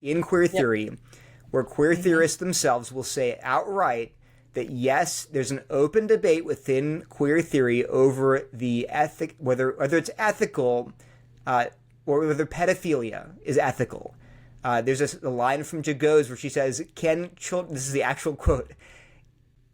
in queer Yep. theory where queer theorists themselves will say outright that yes, there's an open debate within queer theory over the whether it's ethical or whether pedophilia is ethical. There's a line from Jagos where she says, this is the actual quote,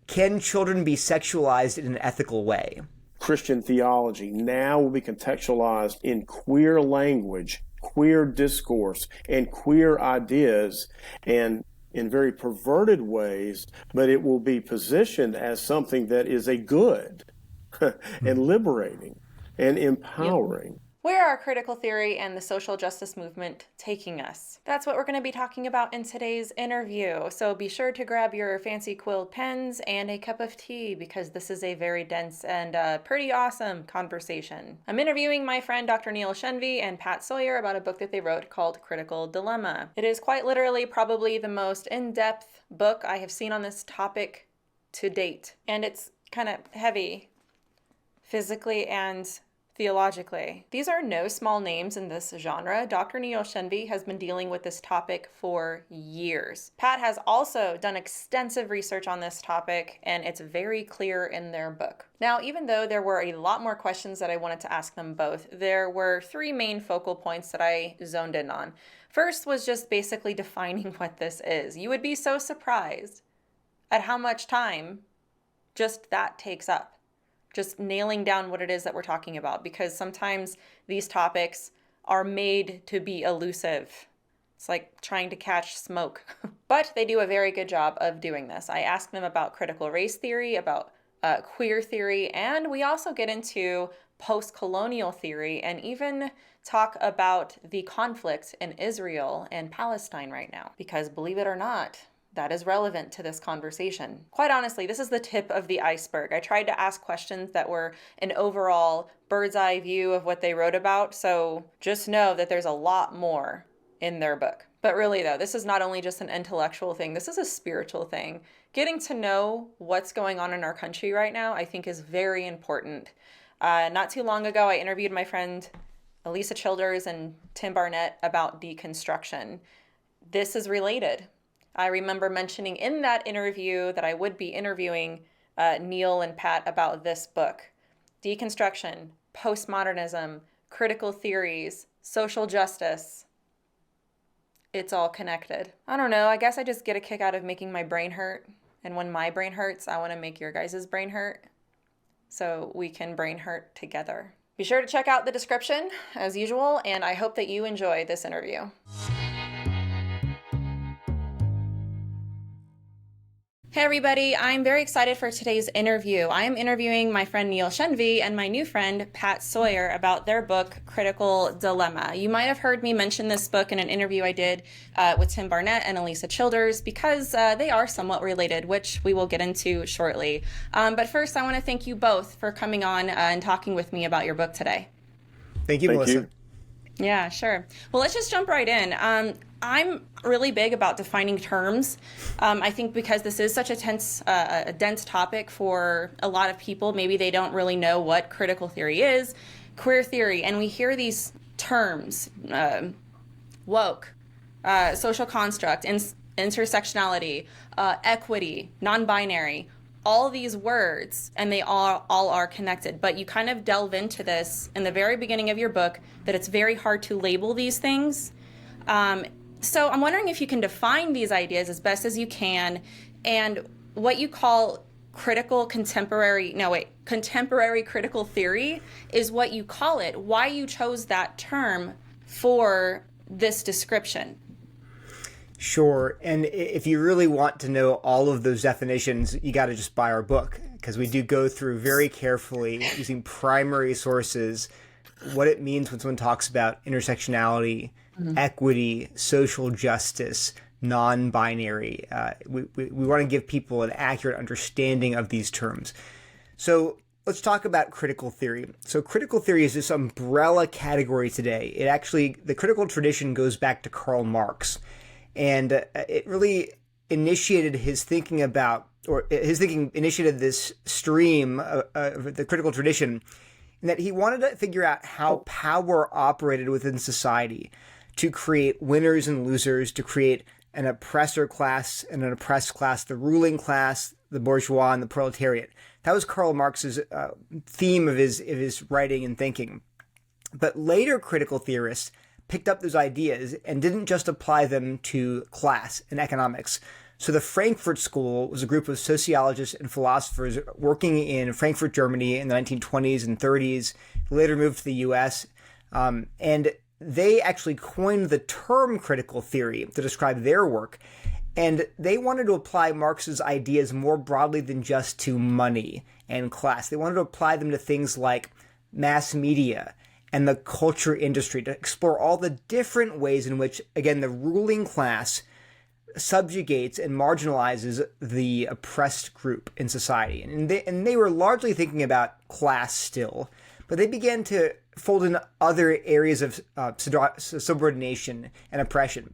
"Can children be sexualized in an ethical way?" Christian theology now will be contextualized in queer language, queer discourse, and queer ideas, and in very perverted ways, but it will be positioned as something that is a good and liberating and empowering. Where are critical theory and the social justice movement taking us? That's what we're going to be talking about in today's interview. So be sure to grab your fancy quilled pens and a cup of tea because this is a very dense and pretty awesome conversation. I'm interviewing my friend Dr. Neil Shenvi and Pat Sawyer about a book that they wrote called Critical Dilemma. It is quite literally probably the most in-depth book I have seen on this topic to date. And it's kind of heavy physically and theologically. These are no small names in this genre. Dr. Neil Shenvi has been dealing with this topic for years. Pat has also done extensive research on this topic, and it's very clear in their book. Now, even though there were a lot more questions that I wanted to ask them both, there were three main focal points that I zoned in on. First was just basically defining what this is. You would be so surprised at how much time just that takes up. Just nailing down what it is that we're talking about, because sometimes these topics are made to be elusive. It's like trying to catch smoke. But they do a very good job of doing this. I ask them about critical race theory, about queer theory, and we also get into post-colonial theory and even talk about the conflict in Israel and Palestine right now. Because believe it or not, that is relevant to this conversation. Quite honestly, this is the tip of the iceberg. I tried to ask questions that were an overall bird's eye view of what they wrote about, so just know that there's a lot more in their book. But really though, this is not only just an intellectual thing, this is a spiritual thing. Getting to know what's going on in our country right now, I think is very important. Not too long ago, I interviewed my friend Elisa Childers and Tim Barnett about deconstruction. This is related. I remember mentioning in that interview that I would be interviewing Neil and Pat about this book. Deconstruction, postmodernism, critical theories, social justice. It's all connected. I don't know, I guess I just get a kick out of making my brain hurt. And when my brain hurts, I want to make your guys' brain hurt so we can brain hurt together. Be sure to check out the description as usual, and I hope that you enjoy this interview. Hey everybody, I'm very excited for today's interview. I am interviewing my friend Neil Shenvi and my new friend Pat Sawyer about their book, Critical Dilemma. You might have heard me mention this book in an interview I did with Tim Barnett and Elisa Childers because they are somewhat related, which we will get into shortly. But first, I want to thank you both for coming on and talking with me about your book today. Thank you, Melissa. Yeah, sure. Well, let's just jump right in. I'm really big about defining terms. I think because this is such a dense topic for a lot of people, maybe they don't really know what critical theory is, queer theory, and we hear these terms, woke, social construct, intersectionality, equity, non-binary, all these words, and they all are connected. But you kind of delve into this in the very beginning of your book, that it's very hard to label these things. So I'm wondering if you can define these ideas as best as you can, and what you call contemporary critical theory is what you call it, why you chose that term for this description. Sure. And if you really want to know all of those definitions, you got to just buy our book, because we do go through very carefully using primary sources what it means when someone talks about intersectionality, equity, social justice, non-binary. We want to give people an accurate understanding of these terms. So let's talk about critical theory. So critical theory is this umbrella category today. The critical tradition goes back to Karl Marx. And it really initiated his thinking initiated this stream of the critical tradition, in that he wanted to figure out how power operated within society, to create winners and losers, to create an oppressor class and an oppressed class, the ruling class, the bourgeois, and the proletariat. That was Karl Marx's theme of his writing and thinking. But later critical theorists picked up those ideas and didn't just apply them to class and economics. So the Frankfurt School was a group of sociologists and philosophers working in Frankfurt, Germany in the 1920s and 30s, later moved to the US, and they actually coined the term critical theory to describe their work. And they wanted to apply Marx's ideas more broadly than just to money and class. They wanted to apply them to things like mass media and the culture industry, to explore all the different ways in which, again, the ruling class subjugates and marginalizes the oppressed group in society. And they were largely thinking about class still, but they began to fold in other areas of subordination and oppression.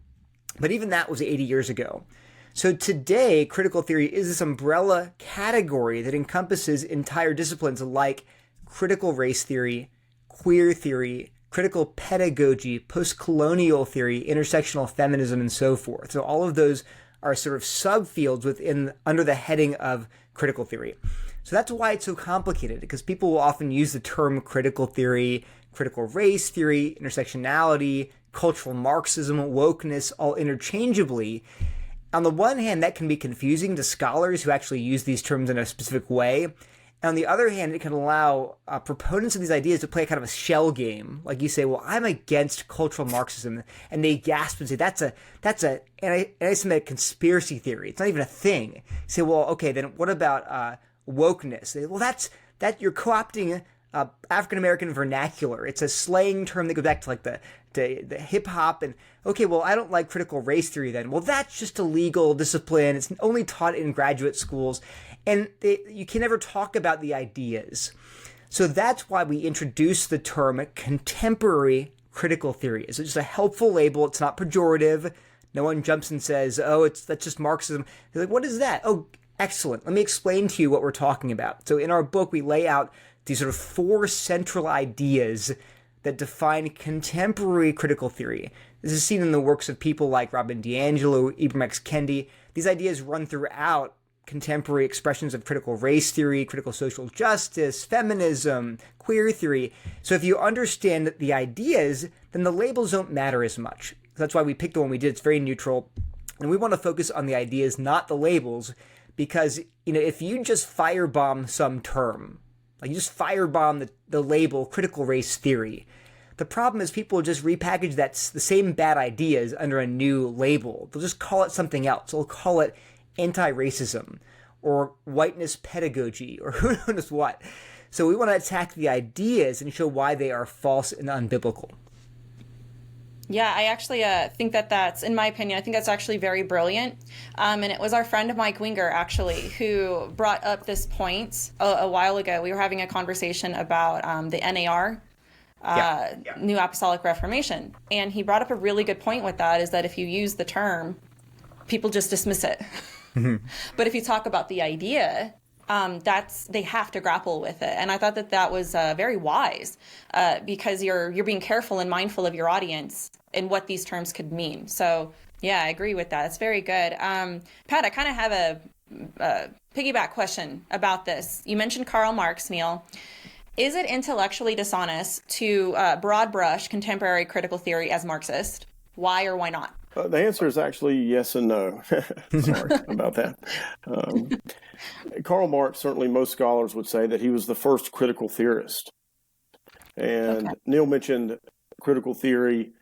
But even that was 80 years ago. So today, critical theory is this umbrella category that encompasses entire disciplines like critical race theory, queer theory, critical pedagogy, post-colonial theory, intersectional feminism, and so forth. So all of those are sort of subfields under the heading of critical theory. So that's why it's so complicated, because people will often use the term critical theory, critical race theory, intersectionality, cultural Marxism, wokeness, all interchangeably. On the one hand, that can be confusing to scholars who actually use these terms in a specific way. And on the other hand, it can allow proponents of these ideas to play a kind of a shell game. Like you say, well, I'm against cultural Marxism. And they gasp and say, that's a anti-Semitic conspiracy theory. It's not even a thing. You say, well, okay, then what about wokeness? Well, that you're co-opting African-American vernacular. It's a slang term that goes back to like the hip-hop. And okay, well, I don't like critical race theory then. Well, that's just a legal discipline. It's only taught in graduate schools. And you can never talk about the ideas. So that's why we introduce the term contemporary critical theory. It's just a helpful label. It's not pejorative. No one jumps and says, oh, that's just Marxism. They're like, what is that? Oh, excellent. Let me explain to you what we're talking about. So in our book, we lay out these sort of 4 central ideas that define contemporary critical theory. This is seen in the works of people like Robin DiAngelo, Ibram X. Kendi. These ideas run throughout contemporary expressions of critical race theory, critical social justice, feminism, queer theory. So if you understand the ideas, then the labels don't matter as much. That's why we picked the one we did. It's very neutral. And we want to focus on the ideas, not the labels, because if you just firebomb some term, like you just firebomb the label critical race theory, the problem is people just repackage the same bad ideas under a new label. They'll just call it something else. They'll call it anti-racism or whiteness pedagogy or who knows what. So we want to attack the ideas and show why they are false and unbiblical. Yeah, I actually think that's, in my opinion, I think that's actually very brilliant. And it was our friend Mike Winger, actually, who brought up this point a while ago. We were having a conversation about the NAR, New Apostolic Reformation. And he brought up a really good point with that, is that if you use the term, people just dismiss it. Mm-hmm. But if you talk about the idea, they have to grapple with it. And I thought that was very wise because you're being careful and mindful of your audience and what these terms could mean. So yeah, I agree with that. It's very good. Pat, I kind of have a piggyback question about this. You mentioned Karl Marx, Neil. Is it intellectually dishonest to broad brush contemporary critical theory as Marxist? Why or why not? The answer is actually yes and no. Sorry about that. Karl Marx, certainly most scholars would say that he was the first critical theorist. And okay. Neil mentioned critical theory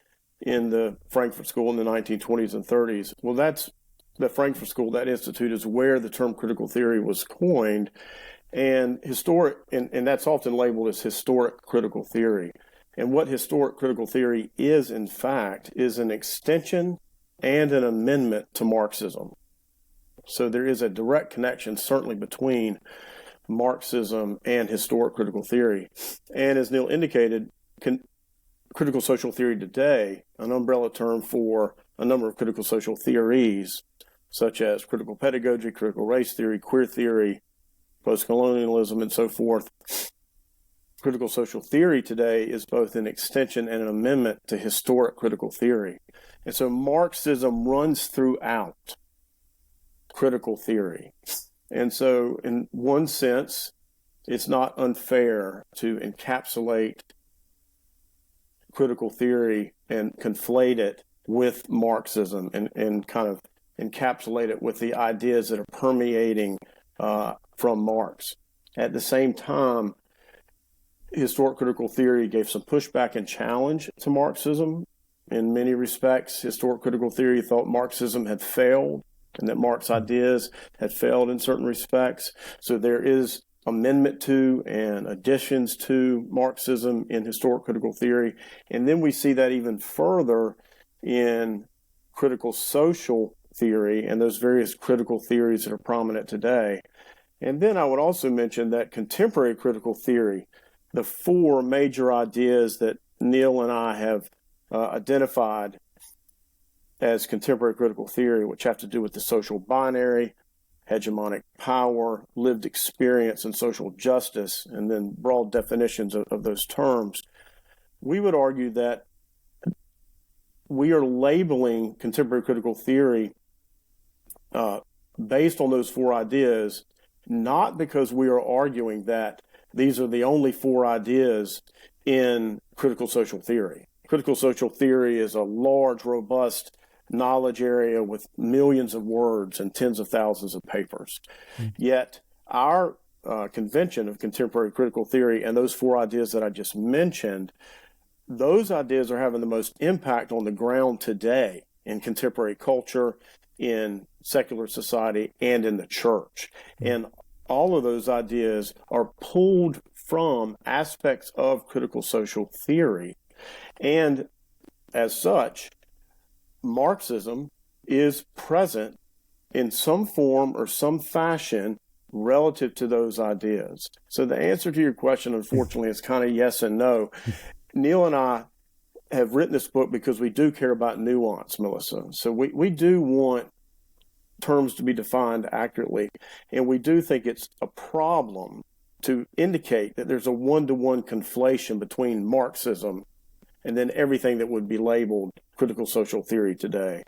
in the Frankfurt School in the 1920s and 30s. Well, that's the Frankfurt School, that institute is where the term critical theory was coined. And that's often labeled as historic critical theory. And what historic critical theory is, in fact, is an extension and an amendment to Marxism. So there is a direct connection, certainly, between Marxism and historic critical theory. And as Neil indicated, critical social theory today, an umbrella term for a number of critical social theories, such as critical pedagogy, critical race theory, queer theory, post-colonialism, and so forth, critical social theory today is both an extension and an amendment to historic critical theory. And so Marxism runs throughout critical theory. And so in one sense, it's not unfair to encapsulate critical theory and conflate it with Marxism and kind of encapsulate it with the ideas that are permeating from Marx. At the same time, historic critical theory gave some pushback and challenge to Marxism. In many respects, historic critical theory thought Marxism had failed and that Marx's ideas had failed in certain respects. So there is amendment to and additions to Marxism in historic critical theory. And then we see that even further in critical social theory and those various critical theories that are prominent today. And then I would also mention that contemporary critical theory, the four major ideas that Neil and I have identified as contemporary critical theory, which have to do with the social binary, hegemonic power, lived experience, and social justice, and then broad definitions of those terms, we would argue that we are labeling contemporary critical theory based on those four ideas, not because we are arguing that these are the only four ideas in critical social theory. Critical social theory is a large, robust knowledge area with millions of words and tens of thousands of papers. Yet our convention of contemporary critical theory and those four ideas that I just mentioned, those ideas are having the most impact on the ground today in contemporary culture, in secular society, and in the church. And all of those ideas are pulled from aspects of critical social theory. And as such, Marxism is present in some form or some fashion relative to those ideas. So the answer to your question, unfortunately, is kind of yes and no. Neil and I have written this book because we do care about nuance, Melissa. So we do want terms to be defined accurately, and we do think it's a problem to indicate that there's a one-to-one conflation between Marxism and then everything that would be labeled critical social theory today.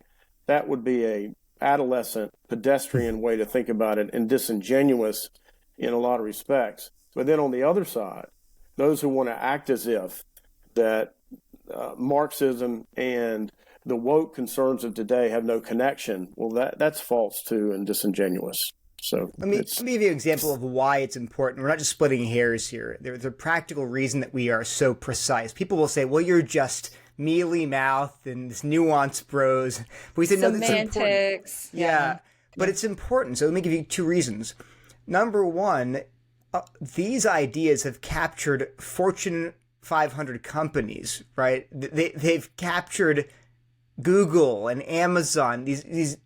That would be a adolescent, pedestrian way to think about it and disingenuous in a lot of respects. But then on the other side, those who want to act as if that Marxism and the woke concerns of today have no connection, well, that's false too and disingenuous. So let me give you an example of why it's important. We're not just splitting hairs here. There's a practical reason that we are so precise. People will say, well, you're just mealy-mouthed and this nuanced bros. But we say, no, that's important. Semantics. Yeah, but it's important. So let me give you two reasons. Number one, these ideas have captured Fortune 500 companies, right? They've captured Google and Amazon, these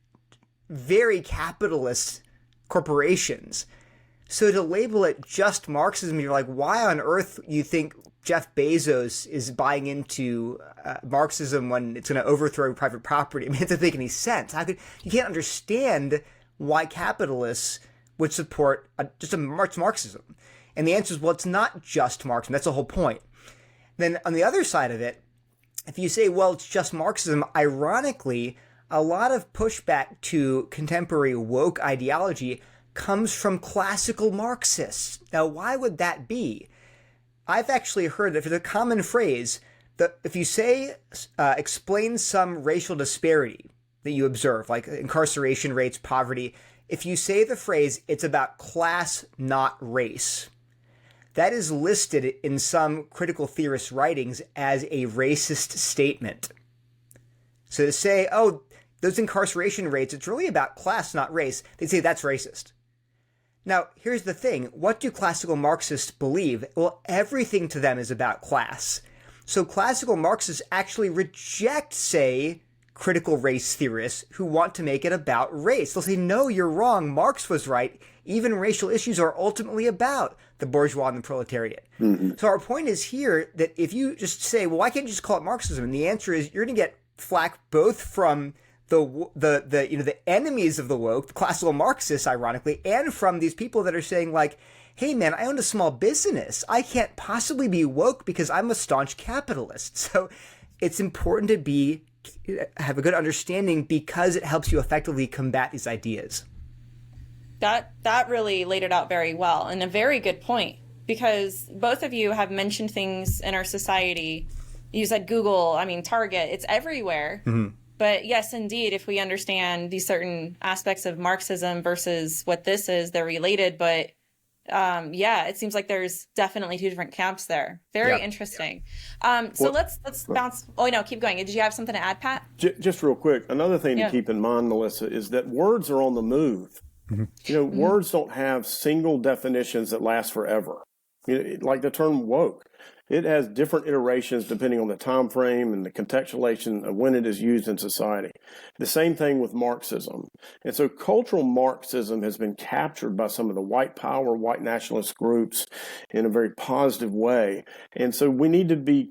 very capitalist corporations. So to label it just Marxism, you're like, why on earth you think Jeff Bezos is buying into Marxism when it's going to overthrow private property? I mean, it doesn't make any sense. You can't understand why capitalists would support just a Marxism. And the answer is, well, it's not just Marxism. That's the whole point. Then on the other side of it, if you say, well, it's just Marxism, ironically, a lot of pushback to contemporary woke ideology comes from classical Marxists. Now, why would that be? I've actually heard that there's a common phrase that if you say, explain some racial disparity that you observe, like incarceration rates, poverty, if you say the phrase, it's about class, not race, that is listed in some critical theorist writings as a racist statement. So to say, oh, those incarceration rates, it's really about class, not race, they say that's racist. Now, here's the thing. What do classical Marxists believe? Well, everything to them is about class. So classical Marxists actually reject, say, critical race theorists who want to make it about race. They'll say, no, you're wrong. Marx was right. Even racial issues are ultimately about the bourgeois and the proletariat. Mm-hmm. So our point is here that if you just say, well, why can't you just call it Marxism? And the answer is you're going to get flack both from the enemies of the woke, the classical Marxists, ironically, and from these people that are saying, like, hey man, I own a small business. I can't possibly be woke because I'm a staunch capitalist. So it's important to have a good understanding because it helps you effectively combat these ideas. That really laid it out very well, and a very good point, because both of you have mentioned things in our society. You said Google, I mean, Target, it's everywhere. Mm-hmm. But yes, indeed, if we understand these certain aspects of Marxism versus what this is, they're related. But it seems like there's definitely two different camps there. Very interesting. So let's bounce. Oh, no, keep going. Did you have something to add, Pat? Just real quick. Another thing to keep in mind, Melissa, is that words are on the move. Mm-hmm. Words don't have single definitions that last forever. Like the term woke. It has different iterations depending on the time frame and the contextualization of when it is used in society. The same thing with Marxism. And so cultural Marxism has been captured by some of the white power, white nationalist groups in a very positive way. And so we need to be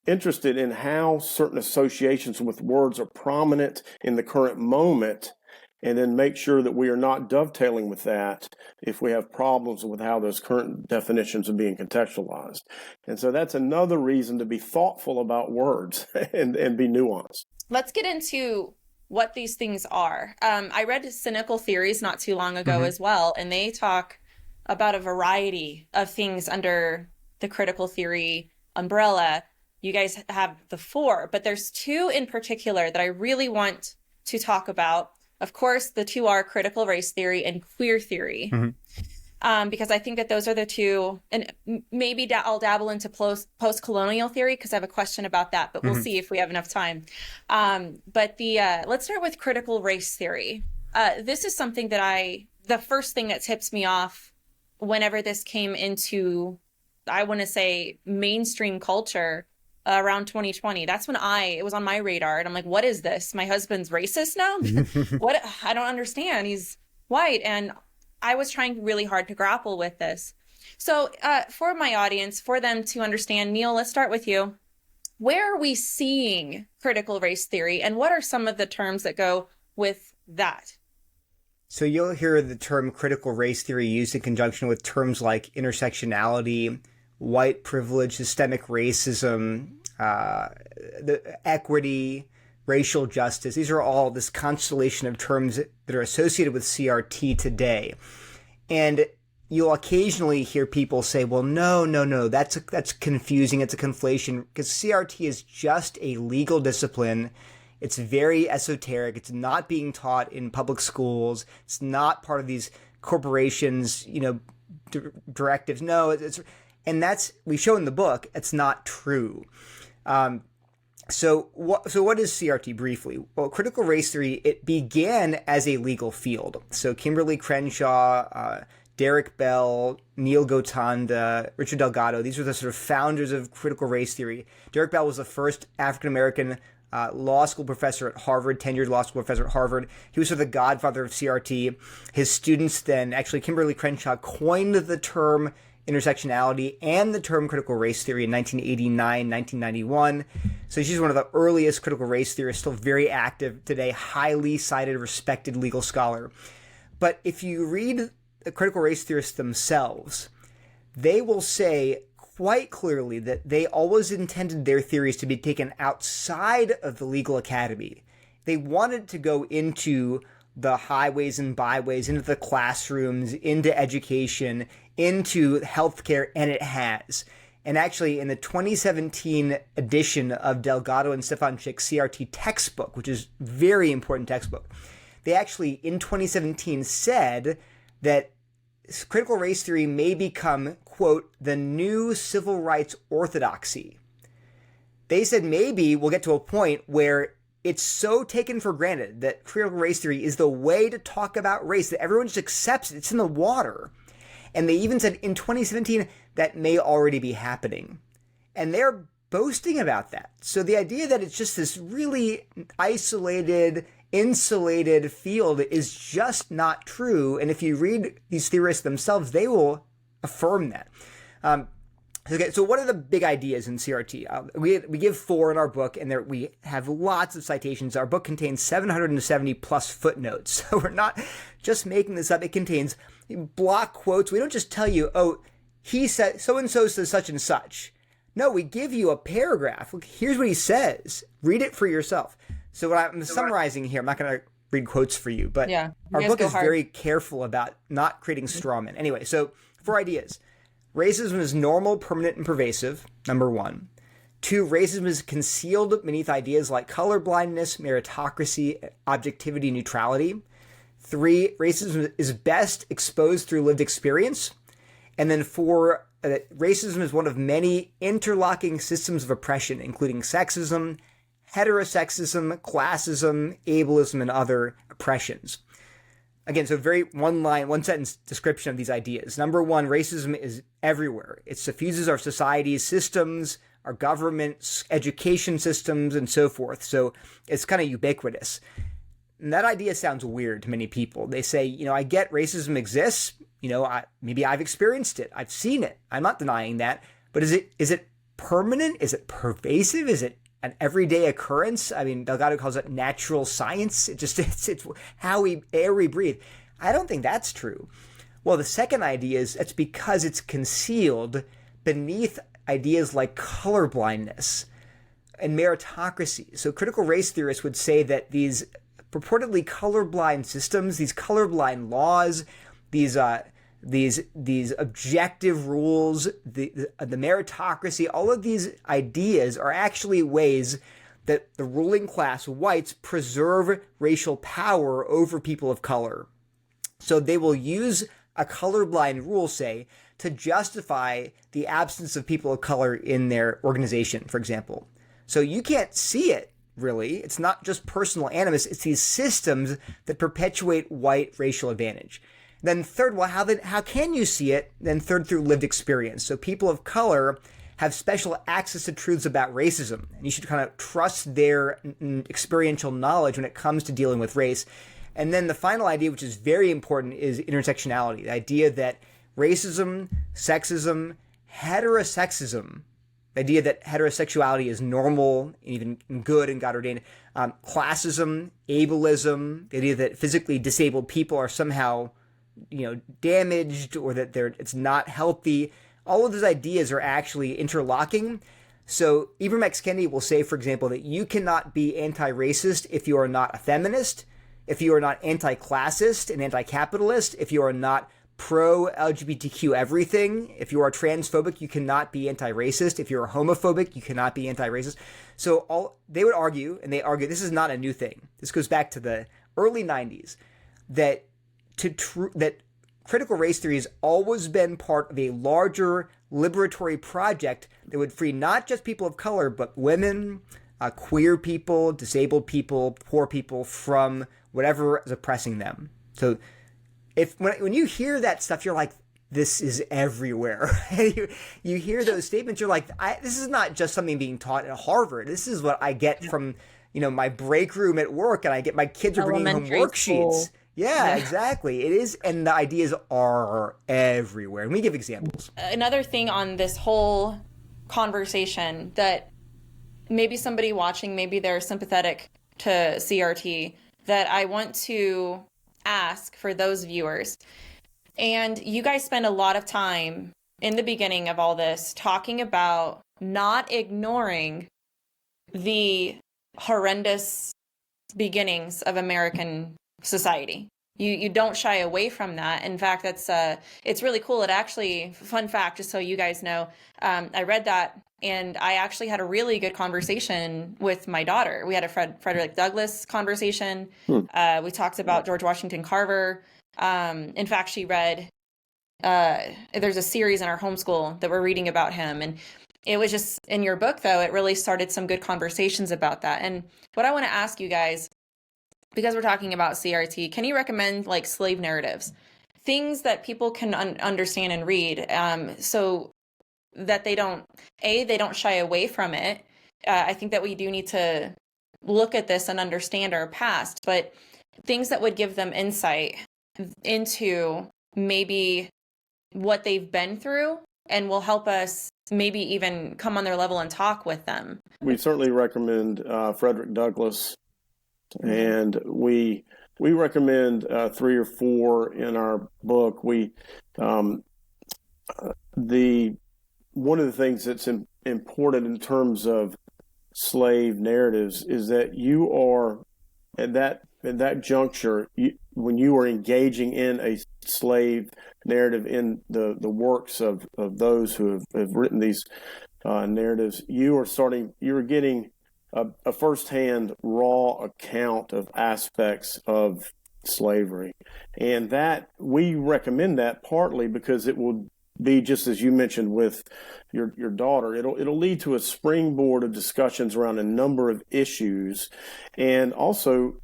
interested in how certain associations with words are prominent in the current moment, and then make sure that we are not dovetailing with that if we have problems with how those current definitions are being contextualized. And so that's another reason to be thoughtful about words and be nuanced. Let's get into what these things are. I read Cynical Theories not too long ago as well, and they talk about a variety of things under the critical theory umbrella. You guys have the 4, but there's 2 in particular that I really want to talk about. Of course, the 2 are critical race theory and queer theory, because I think that those are the 2, and maybe I'll dabble into post-colonial theory because I have a question about that, but we'll see if we have enough time. But let's start with critical race theory. This is something that the first thing that tips me off whenever this came into, I want to say, mainstream culture, around 2020. That's when it was on my radar. And I'm like, what is this? My husband's racist now? What? I don't understand. He's white. And I was trying really hard to grapple with this. So for my audience, for them to understand, Neil, let's start with you. Where are we seeing critical race theory? And what are some of the terms that go with that? So you'll hear the term critical race theory used in conjunction with terms like intersectionality, white privilege, systemic racism, the equity, racial justice. These are all this constellation of terms that are associated with CRT today. And you'll occasionally hear people say, well, no, that's confusing. It's a conflation, because CRT is just a legal discipline. It's very esoteric. It's not being taught in public schools. It's not part of these corporations, directives. No, and we show in the book, it's not true. So what is CRT briefly? Well, critical race theory, it began as a legal field. So Kimberly Crenshaw, Derek Bell, Neil Gotanda, Richard Delgado, these were the sort of founders of critical race theory. Derek Bell was the first African-American law school professor at Harvard, tenured law school professor at Harvard. He was sort of the godfather of CRT. His students then, actually Kimberly Crenshaw coined the term intersectionality and the term critical race theory in 1989, 1991. So she's one of the earliest critical race theorists, still very active today, highly cited, respected legal scholar. But if you read the critical race theorists themselves, they will say quite clearly that they always intended their theories to be taken outside of the legal academy. They wanted to go into the highways and byways, into the classrooms, into education, into healthcare, and it has. And actually, in the 2017 edition of Delgado and Stefanchik's CRT textbook, which is a very important textbook, they actually, in 2017, said that critical race theory may become, quote, the new civil rights orthodoxy. They said maybe we'll get to a point where it's so taken for granted that critical race theory is the way to talk about race that everyone just accepts it. It's in the water. And they even said in 2017 that may already be happening. And they're boasting about that. So the idea that it's just this really isolated, insulated field is just not true. And if you read these theorists themselves, they will affirm that. Okay, so what are the big ideas in CRT? We give 4 in our book, and we have lots of citations. Our book contains 770 plus footnotes. So we're not just making this up. It contains block quotes. We don't just tell you, oh, he said, so-and-so says such and such. No, we give you a paragraph. Look, here's what he says. Read it for yourself. So what I'm summarizing here, I'm not going to read quotes for you, but our book is very careful about not creating straw men. Anyway, so 4 ideas. Racism is normal, permanent, and pervasive, number 1. 2, racism is concealed beneath ideas like colorblindness, meritocracy, objectivity, neutrality. 3, racism is best exposed through lived experience. And then 4, racism is one of many interlocking systems of oppression, including sexism, heterosexism, classism, ableism, and other oppressions. Again, so very one sentence description of these ideas. Number 1, racism is everywhere. It suffuses our society's systems, our government's education systems, and so forth. So it's kind of ubiquitous. And that idea sounds weird to many people. They say, I get racism exists. Maybe I've experienced it. I've seen it. I'm not denying that. But is it permanent? Is it pervasive? Is it an everyday occurrence? I mean, Dougherty calls it natural science. It's how air we breathe. I don't think that's true. Well, the second idea is it's because it's concealed beneath ideas like colorblindness and meritocracy. So critical race theorists would say that these purportedly colorblind systems, these colorblind laws, these objective rules, the meritocracy, all of these ideas are actually ways that the ruling class, whites, preserve racial power over people of color. So they will use a colorblind rule, say, to justify the absence of people of color in their organization, for example. So you can't see it, really. It's not just personal animus. It's these systems that perpetuate white racial advantage. Then third, well, how can you see it? Then third, through lived experience. So people of color have special access to truths about racism, and you should kind of trust their experiential knowledge when it comes to dealing with race. And then the final idea, which is very important, is intersectionality. The idea that racism, sexism, heterosexism, the idea that heterosexuality is normal, even good and God ordained, classism, ableism, the idea that physically disabled people are somehow damaged or that it's not healthy. All of those ideas are actually interlocking. So Ibram X. Kendi will say, for example, that you cannot be anti-racist if you are not a feminist, if you are not anti-classist and anti-capitalist, if you are not pro-LGBTQ everything. If you are transphobic, you cannot be anti-racist. If you're homophobic, you cannot be anti-racist. So they would argue, and they argue, this is not a new thing. This goes back to the early 90s, that critical race theory has always been part of a larger liberatory project that would free not just people of color, but women, queer people, disabled people, poor people from whatever is oppressing them. So when you hear that stuff, you're like, this is everywhere. you hear those statements, you're like, this is not just something being taught at Harvard. This is what I get from my break room at work, and I get my kids are bringing home worksheets. Yeah, exactly. It is, and the ideas are everywhere. And we give examples. Another thing on this whole conversation that maybe somebody watching, maybe they're sympathetic to CRT, that I want to ask for those viewers. And you guys spend a lot of time in the beginning of all this talking about not ignoring the horrendous beginnings of American society. You don't shy away from that. In fact, it's really cool. It actually, fun fact, just so you guys know, I read that and I actually had a really good conversation with my daughter. We had a Frederick Douglass conversation. We talked about George Washington Carver. In fact, she read, there's a series in our homeschool that we're reading about him. And it was just, in your book, though, it really started some good conversations about that. And what I want to ask you guys, because we're talking about CRT, can you recommend like slave narratives, things that people can understand and read, so that they don't shy away from it? I think that we do need to look at this and understand our past, but things that would give them insight into maybe what they've been through and will help us maybe even come on their level and talk with them. We certainly recommend Frederick Douglass. And we we recommend 3 or 4 in our book. One of the things that's important in terms of slave narratives is that you are at that juncture, when you are engaging in a slave narrative in the works of those who have written these narratives, you're getting a firsthand raw account of aspects of slavery. And that we recommend that partly because it will be, just as you mentioned with your daughter, it'll lead to a springboard of discussions around a number of issues, and also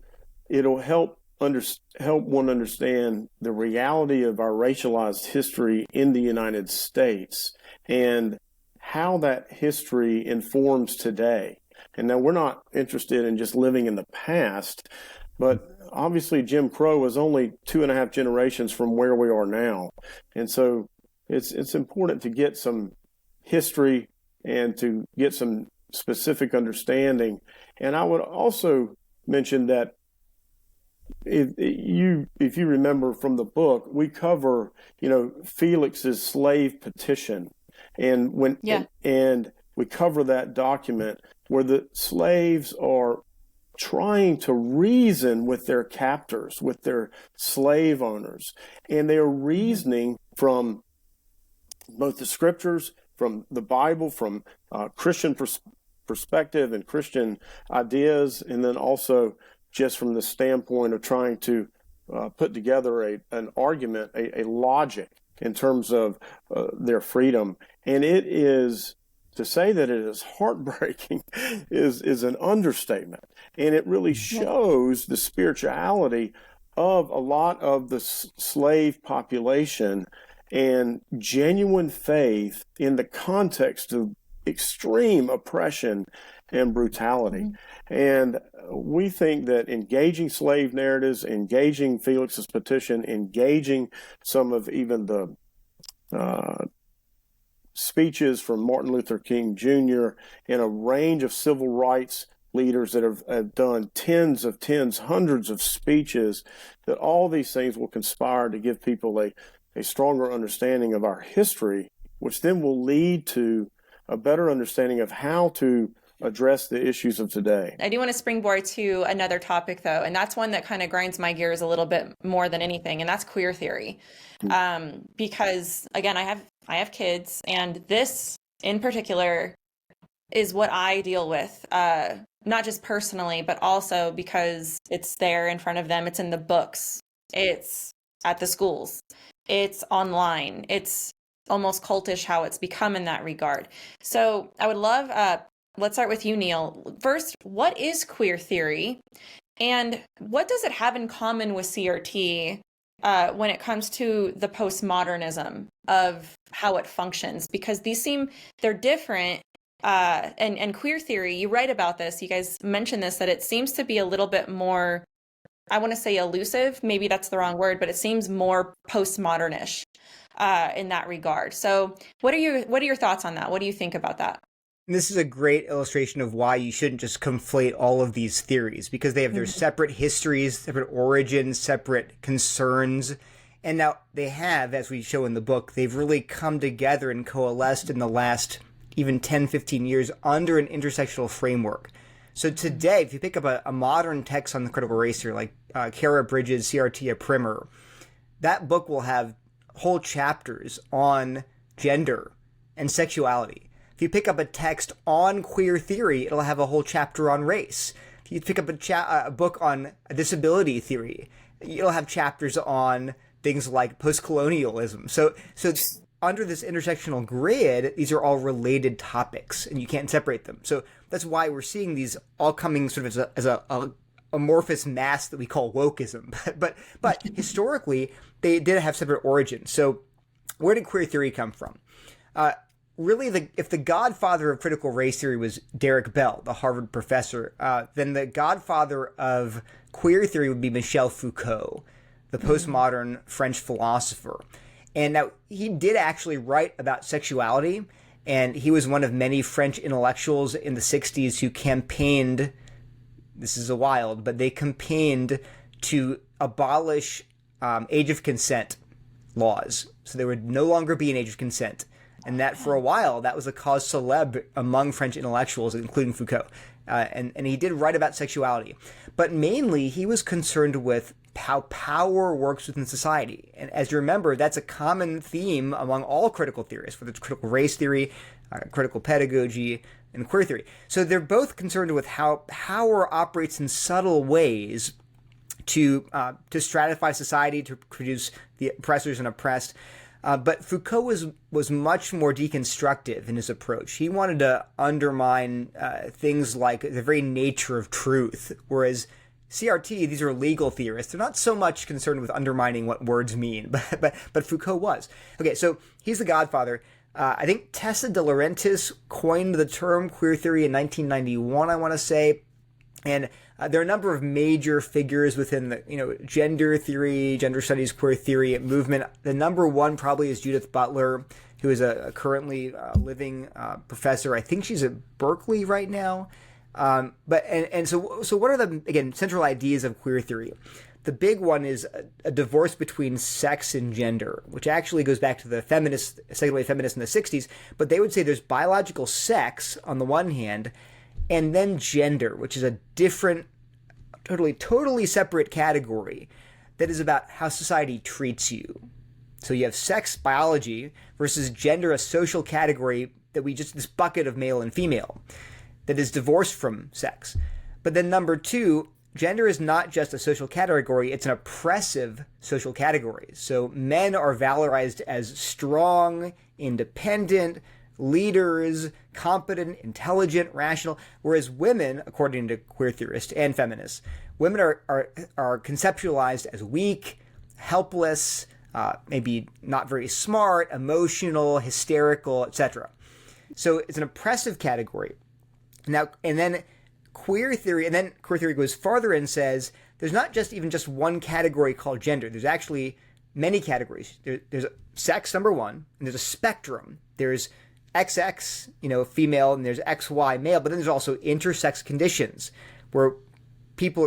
it'll help one understand the reality of our racialized history in the United States and how that history informs today. And now we're not interested in just living in the past, but obviously Jim Crow was only 2.5 generations from where we are now. And so it's important to get some history and to get some specific understanding. And I would also mention that if you remember from the book, we cover, Felix's slave petition. And and we cover that document where the slaves are trying to reason with their captors, with their slave owners. And they are reasoning from both the scriptures, from the Bible, from Christian perspective and Christian ideas, and then also just from the standpoint of trying to put together an argument, a logic in terms of their freedom. And it is, to say that it is heartbreaking is an understatement. And it really shows the spirituality of a lot of the slave population and genuine faith in the context of extreme oppression and brutality. And we think that engaging slave narratives, engaging Felix's petition, engaging some of even the speeches from Martin Luther King Jr. and a range of civil rights leaders that have done hundreds of speeches, that all these things will conspire to give people a stronger understanding of our history, which then will lead to a better understanding of how to address the issues of today. I do want to springboard to another topic, though, and that's one that kind of grinds my gears a little bit more than anything, and that's queer theory. Because, again, I have kids, and this in particular is what I deal with, not just personally, but also because it's there in front of them. It's in the books. It's at the schools. It's online. It's almost cultish how it's become in that regard. So I would love, let's start with you, Neil. First, what is queer theory? And what does it have in common with CRT when it comes to the postmodernism of how it functions? Because they're different. And queer theory, you write about this, you guys mentioned this, that it seems to be a little bit more, I want to say elusive, maybe that's the wrong word, but it seems more postmodernish in that regard. So what are your thoughts on that? What do you think about that? And this is a great illustration of why you shouldn't just conflate all of these theories, because they have their separate histories, separate origins, separate concerns. And now they have, as we show in the book, they've really come together and coalesced in the last even 10, 15 years under an intersectional framework. So today, if you pick up a modern text on the critical race theory, like Kara Bridges' CRT A Primer, that book will have whole chapters on gender and sexuality. If you pick up a text on queer theory, it'll have a whole chapter on race. If you pick up a book on disability theory, it'll have chapters on things like post-colonialism. So under this intersectional grid, these are all related topics, and you can't separate them. So that's why we're seeing these all coming sort of as a amorphous mass that we call wokeism. But historically, they did have separate origins. So where did queer theory come from? Really, if the godfather of critical race theory was Derek Bell, the Harvard professor, then the godfather of queer theory would be Michel Foucault, the postmodern French philosopher. And now he did actually write about sexuality, and he was one of many French intellectuals in the 60s who campaigned, this is wild, but they campaigned to abolish age of consent laws. So there would no longer be an age of consent. And that for a while, that was a cause célèbre among French intellectuals, including Foucault. And he did write about sexuality. But mainly, he was concerned with how power works within society. And as you remember, that's a common theme among all critical theorists, whether it's critical race theory, critical pedagogy, and queer theory. So they're both concerned with how power operates in subtle ways to stratify society, to produce the oppressors and oppressed. But Foucault was much more deconstructive in his approach. He wanted to undermine things like the very nature of truth, whereas CRT, these are legal theorists. They're not so much concerned with undermining what words mean, but Foucault was. Okay, so he's the godfather. I think Tessa de Laurentiis coined the term queer theory in 1991, I want to say. And there are a number of major figures within the gender theory, gender studies, queer theory movement. The number one probably is Judith Butler, who is a currently living professor. I think she's at Berkeley right now. So what are the, again, central ideas of queer theory? The big one is a divorce between sex and gender, which actually goes back to the second wave feminists in the 60s. But they would say there's biological sex on the one hand, and then gender, which is a different, totally separate category that is about how society treats you. So you have sex, biology, versus gender, a social category this bucket of male and female that is divorced from sex. But then number two, gender is not just a social category, it's an oppressive social category. So men are valorized as strong, independent, leaders, competent, intelligent, rational, whereas women, according to queer theorists and feminists, women are conceptualized as weak, helpless, maybe not very smart, emotional, hysterical, etc. So it's an oppressive category. Now, and then queer theory goes farther and says there's not just one category called gender. There's actually many categories. There's sex, number one, and there's a spectrum. There's XX, female, and there's XY, male, but then there's also intersex conditions where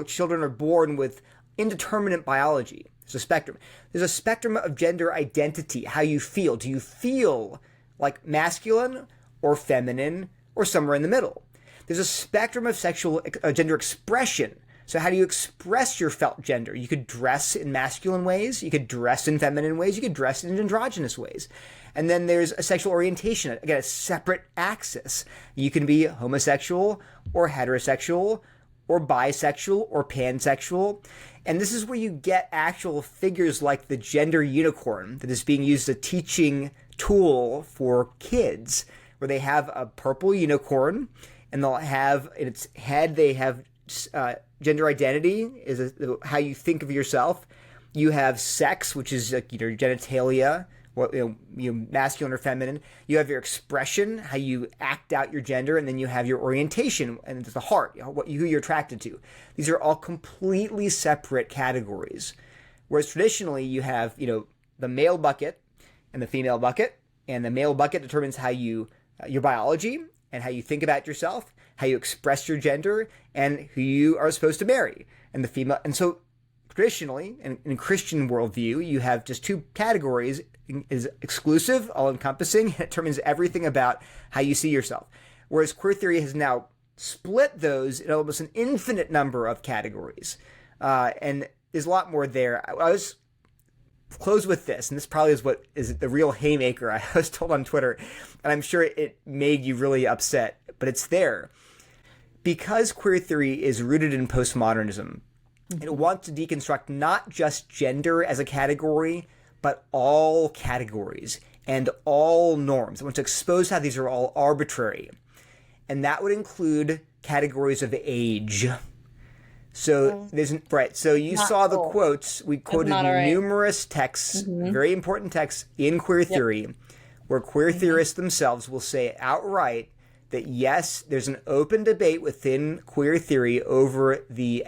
children are born with indeterminate biology. There's a spectrum. There's a spectrum of gender identity, how you feel. Do you feel like masculine or feminine or somewhere in the middle? There's a spectrum of sexual gender expression. So how do you express your felt gender? You could dress in masculine ways, you could dress in feminine ways, you could dress in androgynous ways. And then there's a sexual orientation, again, a separate axis. You can be homosexual or heterosexual or bisexual or pansexual. And this is where you get actual figures like the gender unicorn that is being used as a teaching tool for kids, where they have a purple unicorn and they'll have in its head, they have gender identity is how you think of yourself. You have sex, which is like your genitalia, masculine or feminine. You have your expression, how you act out your gender, and then you have your orientation, and it's the heart, who you're attracted to. These are all completely separate categories. Whereas traditionally, you have the male bucket and the female bucket, and the male bucket determines how your biology and how you think about yourself, how you express your gender, and who you are supposed to marry. And the female, and so traditionally, in Christian worldview, you have just two categories: is exclusive, all-encompassing, and it determines everything about how you see yourself. Whereas queer theory has now split those in almost an infinite number of categories, and there's a lot more there. I was close with this, and this probably is what is the real haymaker I was told on Twitter, and I'm sure it made you really upset, but it's there. Because queer theory is rooted in postmodernism, it wants to deconstruct not just gender as a category, but all categories and all norms. It wants to expose how these are all arbitrary. And that would include categories of age. So So you saw the quotes. We quoted numerous texts, very important texts in queer theory, where queer theorists themselves will say outright that yes, there's an open debate within queer theory over the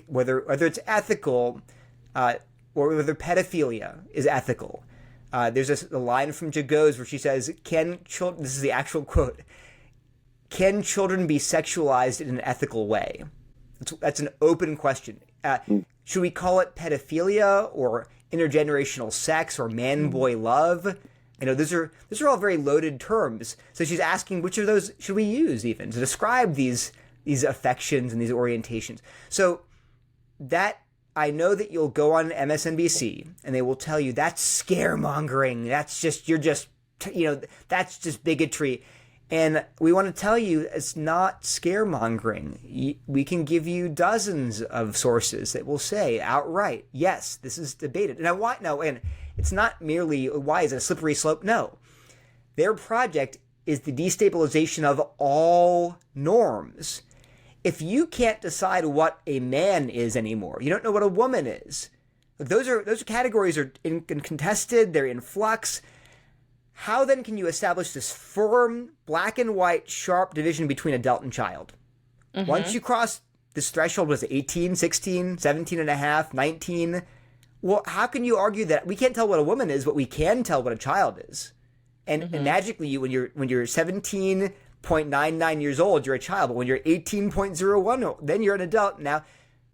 whether it's ethical, or whether pedophilia is ethical. There's a line from Jagos where she says, this is the actual quote, "Can children be sexualized in an ethical way?" That's an open question. Should we call it pedophilia or intergenerational sex or man-boy love? Those are all very loaded terms. So she's asking which of those should we use even to describe these affections and these orientations. So that I know that you'll go on MSNBC and they will tell you that's scaremongering. That's just that's just bigotry. And we want to tell you it's not scaremongering. We can give you dozens of sources that will say outright, yes, this is debated. Now, why? No, and it's not merely why is it a slippery slope? No. Their project is the destabilization of all norms. If you can't decide what a man is anymore, you don't know what a woman is. Those categories are contested, they're in flux. How then can you establish this firm, black and white, sharp division between adult and child? Mm-hmm. Once you cross this threshold, was it 18, 16, 17 and a half, 19? Well, how can you argue that we can't tell what a woman is, but we can tell what a child is? And magically, when you're 17.99 years old, you're a child. But when you're 18.01, then you're an adult. Now,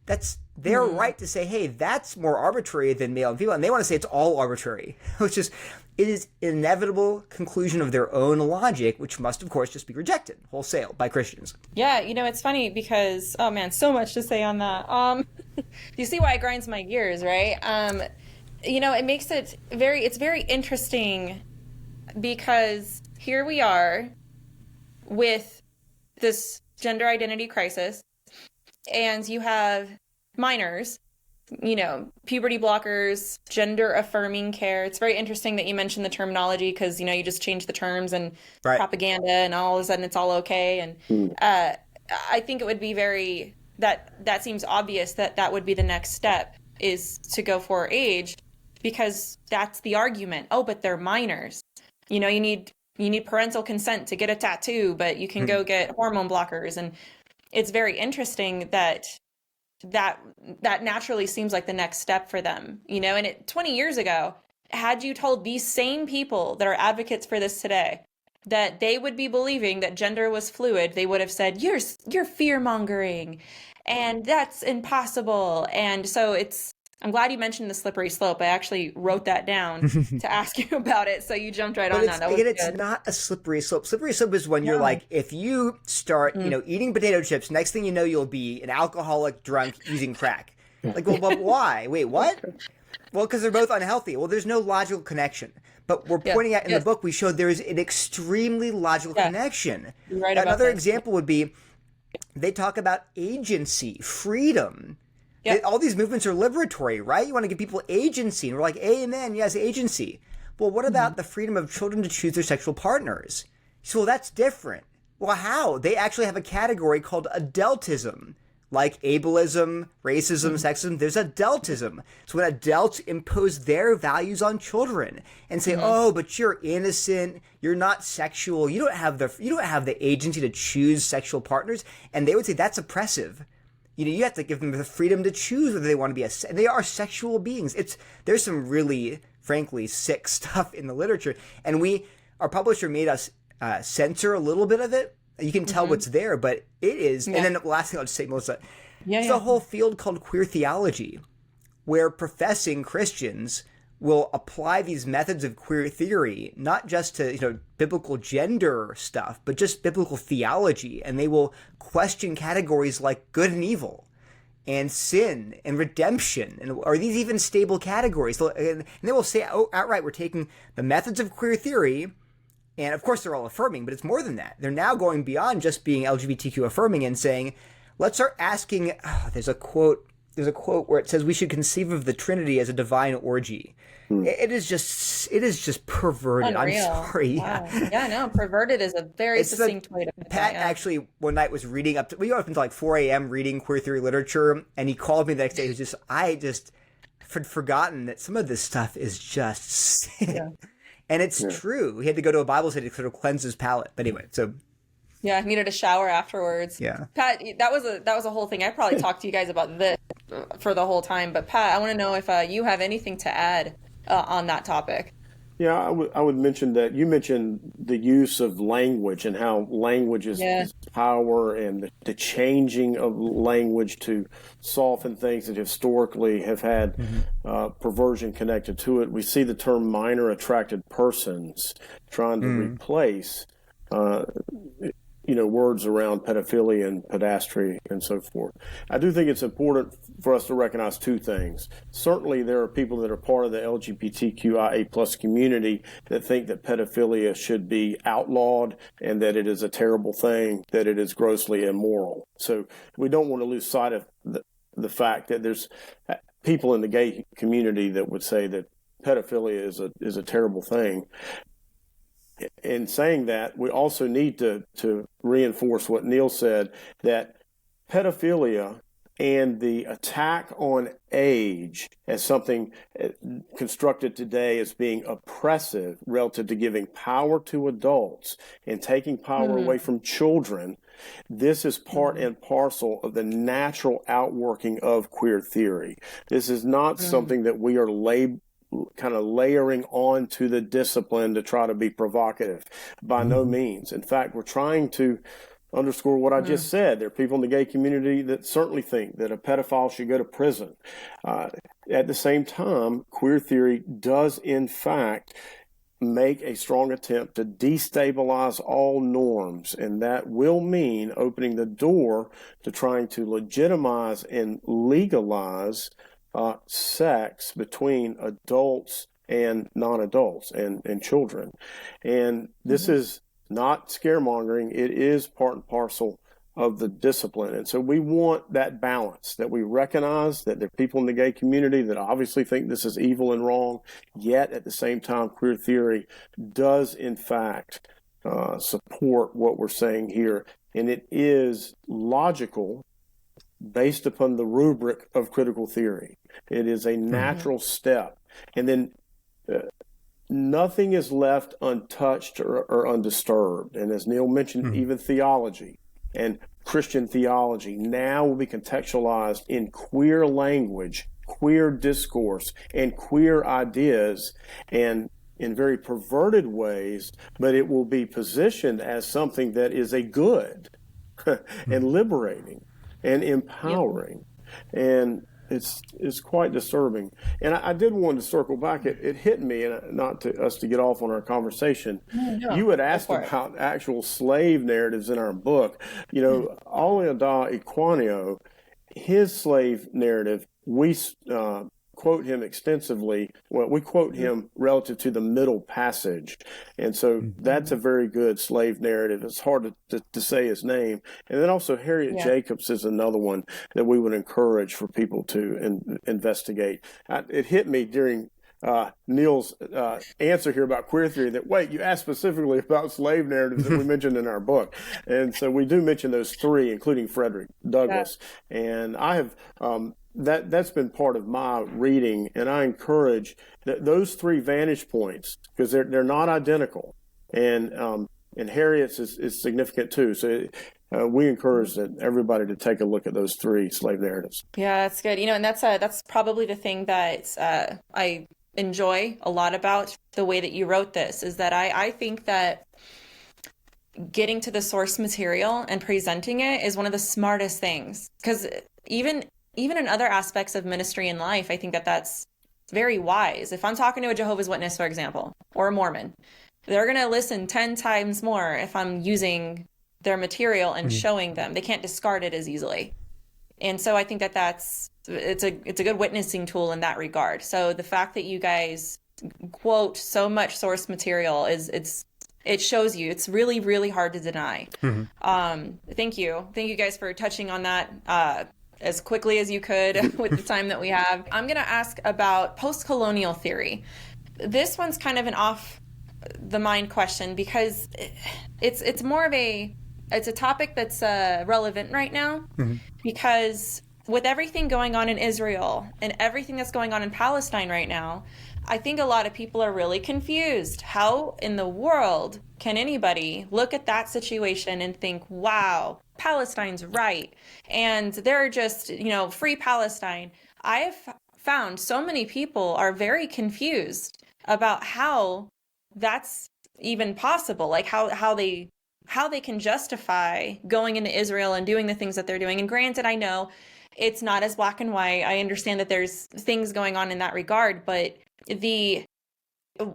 that's their right to say, hey, that's more arbitrary than male and female. And they want to say it's all arbitrary, which is... It is an inevitable conclusion of their own logic, which must, of course, just be rejected wholesale by Christians. Yeah, it's funny because, oh man, so much to say on that. You see why it grinds my gears, right? It makes it's very interesting because here we are with this gender identity crisis, and you have minors, puberty blockers, gender affirming care. It's very interesting that you mentioned the terminology because, you just change the terms and propaganda and all of a sudden it's all okay. And I think it would be that seems obvious that would be the next step is to go for age because that's the argument. Oh, but they're minors. You need parental consent to get a tattoo, but you can go get hormone blockers. And it's very interesting that naturally seems like the next step for them, and 20 years ago, had you told these same people that are advocates for this today that they would be believing that gender was fluid, they would have said, you're fear-mongering and that's impossible. And so I'm glad you mentioned the slippery slope. I actually wrote that down to ask you about it. So you jumped right on that. It's not a slippery slope. Slippery slope is when you're like, if you start, eating potato chips, next thing you know, you'll be an alcoholic drunk using crack. Like, well, but why? Wait, what? Well, because they're both unhealthy. Well, there's no logical connection. But we're pointing out in the book, we showed there is an extremely logical connection. Right. Another example would be they talk about agency, freedom. Yep. All these movements are liberatory, right? You want to give people agency. And we're like, amen, yes, agency. Well, what about the freedom of children to choose their sexual partners? So, well, that's different. Well, how? They actually have a category called adultism. Like ableism, racism, sexism, there's adultism. So when adults impose their values on children and say, oh, but you're innocent, you're not sexual, you don't have the agency to choose sexual partners, and they would say that's oppressive. You have to give them the freedom to choose whether they want to be they are sexual beings. There's some really, frankly, sick stuff in the literature. And our publisher made us censor a little bit of it. You can tell what's there, but it is. Yeah. And then the last thing I'll just say, Melissa, there's a whole field called queer theology where professing Christians will apply these methods of queer theory, not just to, biblical gender stuff, but just biblical theology. And they will question categories like good and evil and sin and redemption. And are these even stable categories? And they will say outright, we're taking the methods of queer theory, and of course they're all affirming, but it's more than that. They're now going beyond just being LGBTQ affirming and saying, let's start asking, there's a quote where it says we should conceive of the Trinity as a divine orgy. It is just perverted. Unreal. I'm sorry. Wow. Yeah, no, perverted is a very succinct way to put Pat that. actually one night was reading we were up until like 4 a.m. reading queer theory literature, and he called me the next day. I just had forgotten that some of this stuff is just sick. Yeah. And it's true. He had to go to a Bible study to sort of cleanse his palate. But anyway, so yeah, I needed a shower afterwards. Yeah, Pat, that was a whole thing. I probably talked to you guys about this for the whole time. But Pat, I want to know if you have anything to add on that topic. Yeah, I would mention that you mentioned the use of language and how language Yeah. is power, and the changing of language to soften things that historically have had Hmm. perversion connected to it. We see the term minor attracted persons trying to Mm. replace uh, words around pedophilia and pedastry and so forth. I do think it's important for us to recognize two things. Certainly, there are people that are part of the LGBTQIA plus community that think that pedophilia should be outlawed and that it is a terrible thing, that it is grossly immoral. So we don't want to lose sight of the fact that there's people in the gay community that would say that pedophilia is a terrible thing. In saying that, we also need to reinforce what Neil said, that pedophilia and the attack on age as something constructed today as being oppressive relative to giving power to adults and taking power Hmm. away from children, this is part and parcel of the natural outworking of queer theory. This is not something that we are kind of layering onto the discipline to try to be provocative. By no means. In fact, we're trying to underscore what I just said. There are people in the gay community that certainly think that a pedophile should go to prison. At the same time, queer theory does, in fact, make a strong attempt to destabilize all norms, and that will mean opening the door to trying to legitimize and legalize sex between adults and non-adults and children. And this is not scaremongering. It is part and parcel of the discipline. And so we want that balance, that we recognize that there are people in the gay community that obviously think this is evil and wrong, yet at the same time, queer theory does in fact support what we're saying here. And it is logical based upon the rubric of critical theory. It is a natural step. And then nothing is left untouched or undisturbed. And as Neil mentioned, even theology and Christian theology now will be contextualized in queer language, queer discourse, and queer ideas, and in very perverted ways, but it will be positioned as something that is a good and liberating and empowering. And it's quite disturbing. And I did want to circle back. It hit me, and not to us to get off on our conversation. No, You had asked about actual slave narratives in our book. Oleada Equanio, his slave narrative, we quote him extensively. Well, we quote him relative to the Middle Passage. And so that's a very good slave narrative. It's hard to say his name. And then also Harriet Jacobs is another one that we would encourage for people to investigate. It hit me during Neil's answer here about queer theory that, wait, you asked specifically about slave narratives that we mentioned in our book. And so we do mention those three, including Frederick Douglass. And I have that's been part of my reading, and I encourage those three vantage points, because they're not identical, and Harriet's is significant too. So we encourage that everybody to take a look at those three slave narratives. Yeah, that's good. And that's probably the thing that I enjoy a lot about the way that you wrote this, is that I think that getting to the source material and presenting it is one of the smartest things, because even in other aspects of ministry and life, I think that that's very wise. If I'm talking to a Jehovah's Witness, for example, or a Mormon, they're going to listen 10 times more if I'm using their material and showing them. They can't discard it as easily. And so I think that it's a good witnessing tool in that regard. So the fact that you guys quote so much source material it shows you it's really, really hard to deny. Thank you guys for touching on that as quickly as you could with the time that we have. I'm going to ask about post-colonial theory. This one's kind of an off the mind question, because it's more of it's a topic that's relevant right now, because with everything going on in Israel and everything that's going on in Palestine right now, I think a lot of people are really confused. How in the world can anybody look at that situation and think, wow, Palestine's right, and they're just, free Palestine? I've found so many people are very confused about how that's even possible, like how they can justify going into Israel and doing the things that they're doing. And granted, I know it's not as black and white. I understand that there's things going on in that regard, but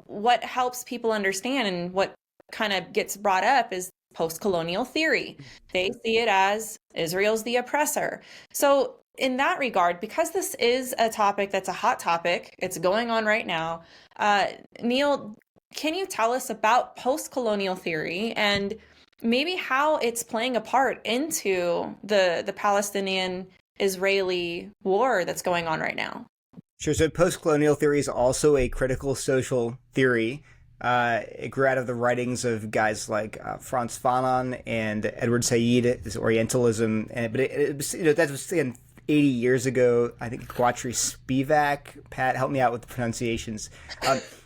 what helps people understand and what kind of gets brought up is post-colonial theory. They see it as Israel's the oppressor. So in that regard, because this is a topic that's a hot topic, it's going on right now, Neil, can you tell us about post-colonial theory and maybe how it's playing a part into the Palestinian-Israeli war that's going on right now? Sure. So post-colonial theory is also a critical social theory. It grew out of the writings of guys like Frantz Fanon and Edward Said, this Orientalism. But it was, that was 80 years ago. I think Quattari Spivak. Pat, help me out with the pronunciations.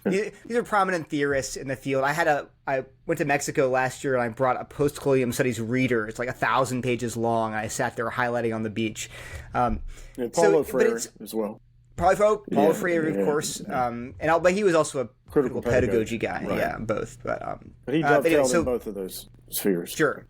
These are prominent theorists in the field. I went to Mexico last year and I brought a post-colonial studies reader. It's like 1,000 pages long. I sat there highlighting on the beach. And Paulo Freire as well. Paulo Freire, of course, but he was also a critical pedagogy guy. Right. Yeah, both. But he dovetailed in both of those spheres. Sure.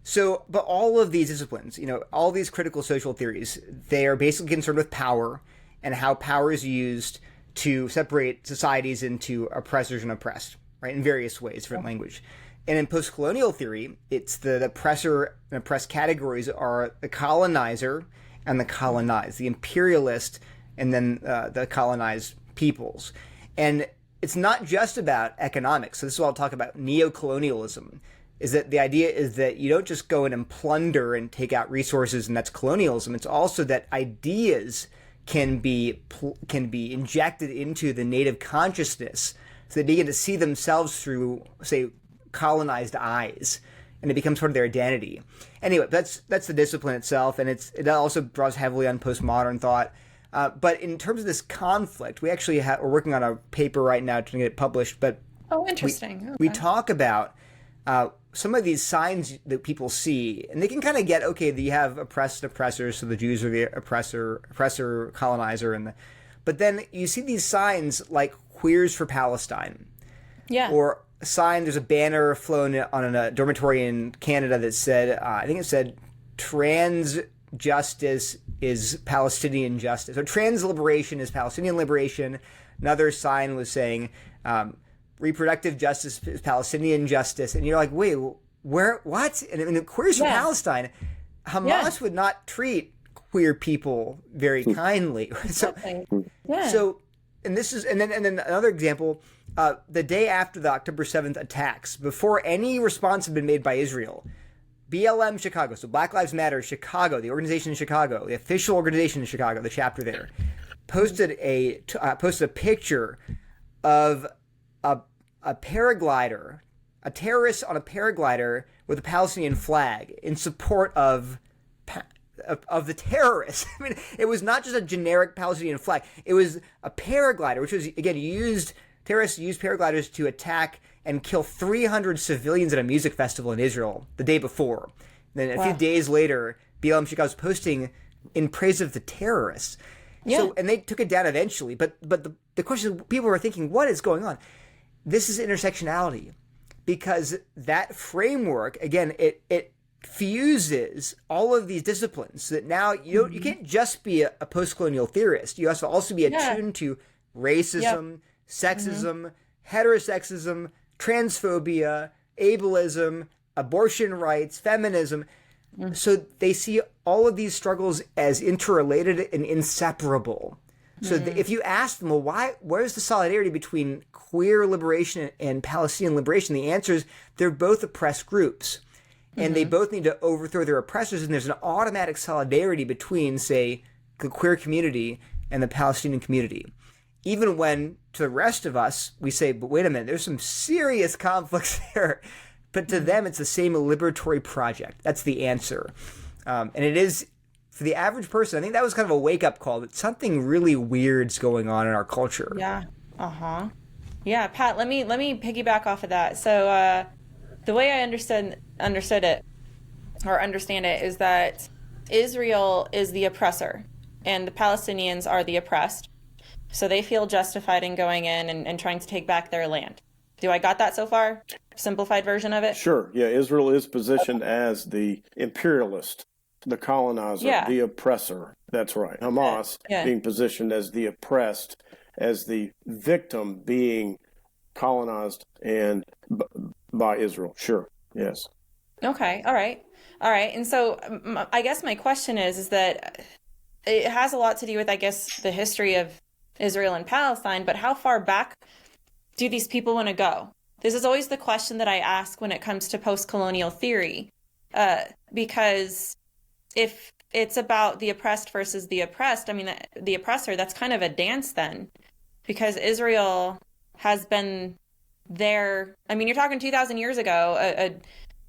So, but all of these disciplines, all these critical social theories, they are basically concerned with power and how power is used to separate societies into oppressors and oppressed, right, in various ways, different language. And in post-colonial theory, it's the oppressor and oppressed categories are the colonizer and the colonized, the imperialist and then the colonized peoples. And it's not just about economics. So this is what I'll talk about, neocolonialism, is that the idea is that you don't just go in and plunder and take out resources and that's colonialism. It's also that ideas can be injected into the native consciousness so they begin to see themselves through, say, colonized eyes, and it becomes part of their identity. Anyway, that's the discipline itself, and it also draws heavily on postmodern thought. But in terms of this conflict, we actually we're working on a paper right now to get it published. But interesting. We talk about some of these signs that people see, and they can kind of get, okay, you have oppressed oppressors, so the Jews are the oppressor, colonizer, but then you see these signs like Queers for Palestine. Yeah. Or a sign, there's a banner flown on a dormitory in Canada that said, I think it said, trans justice is Palestinian justice. So trans liberation is Palestinian liberation. Another sign was saying, reproductive justice is Palestinian justice. And you're like, wait, where, what? And in Queers for Palestine, Hamas would not treat queer people very kindly. So, and then another example, the day after the October 7th attacks, before any response had been made by Israel, BLM Chicago, so Black Lives Matter Chicago, the organization in Chicago, the official organization in Chicago, the chapter there, posted a picture of a paraglider, a terrorist on a paraglider with a Palestinian flag in support of the terrorists. I mean, it was not just a generic Palestinian flag. It was a paraglider, which was, again, terrorists used paragliders to attack and kill 300 civilians at a music festival in Israel the day before. Then a few days later, BLM Chicago was posting in praise of the terrorists. Yeah. So, and they took it down eventually. But the question is, people were thinking, what is going on? This is intersectionality, because that framework, again, it fuses all of these disciplines, so that now you can't just be a post-colonial theorist. You have to also be attuned to racism, sexism, heterosexism, transphobia, ableism, abortion rights, feminism. So they see all of these struggles as interrelated and inseparable. So if you ask them, well, where's the solidarity between queer liberation and Palestinian liberation? The answer is they're both oppressed groups. And they both need to overthrow their oppressors. And there's an automatic solidarity between, say, the queer community and the Palestinian community. Even when, to the rest of us, we say, but wait a minute, there's some serious conflicts there. But to them, it's the same liberatory project. That's the answer. And it is, for the average person, I think that was kind of a wake-up call that something really weird's going on in our culture. Yeah. Yeah, Pat, let me piggyback off of that. So the way I understand it, or understand it, is that Israel is the oppressor and the Palestinians are the oppressed. So they feel justified in going in and trying to take back their land. Do I got that so far? Simplified version of it? Sure. Yeah, Israel is positioned as the imperialist, the colonizer, the oppressor. That's right. Hamas being positioned as the oppressed, as the victim being colonized and by Israel. Sure. Yes. Okay. All right. All right. And so I guess my question is that it has a lot to do with, I guess, the history of Israel and Palestine, but how far back do these people want to go? This is always the question that I ask when it comes to post-colonial theory, because if it's about the oppressed versus the oppressed, I mean, the oppressor, that's kind of a dance then, because Israel has been there. I mean, you're talking 2,000 years ago, a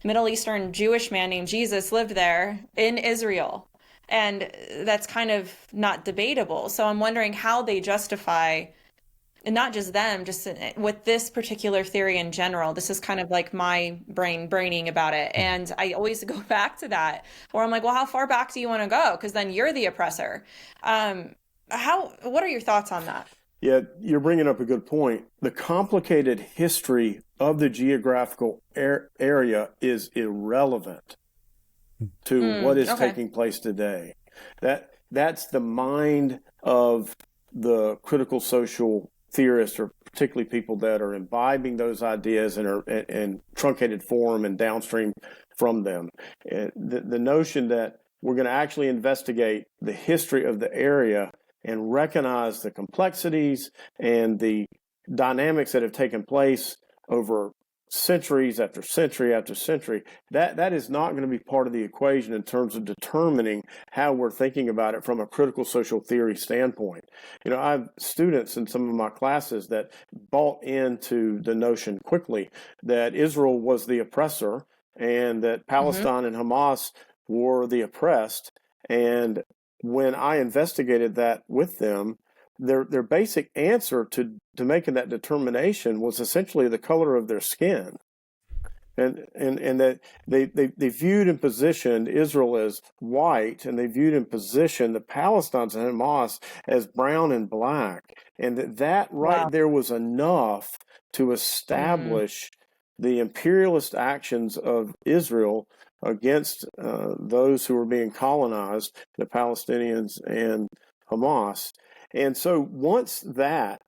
Middle Eastern Jewish man named Jesus lived there in Israel. And that's kind of not debatable. So I'm wondering how they justify, and not just them, just with this particular theory in general. This is kind of like my braining about it. And I always go back to that, where I'm like, well, how far back do you want to go? Because then you're the oppressor. What are your thoughts on that? Yeah, you're bringing up a good point. The complicated history of the geographical area is irrelevant to what is taking place today. That's the mind of the critical social theorists, or particularly people that are imbibing those ideas and are in truncated form and downstream from them. The notion that we're going to actually investigate the history of the area and recognize the complexities and the dynamics that have taken place over centuries after century after century, that is not going to be part of the equation in terms of determining how we're thinking about it from a critical social theory standpoint. I have students in some of my classes that bought into the notion quickly that Israel was the oppressor and that Palestine and Hamas were the oppressed. And when I investigated that with them, their basic answer to making that determination was essentially the color of their skin. And that they viewed and positioned Israel as white, and they viewed and positioned the Palestinians and Hamas as brown and black. And that right there was enough to establish the imperialist actions of Israel against those who were being colonized, the Palestinians and Hamas. And so once that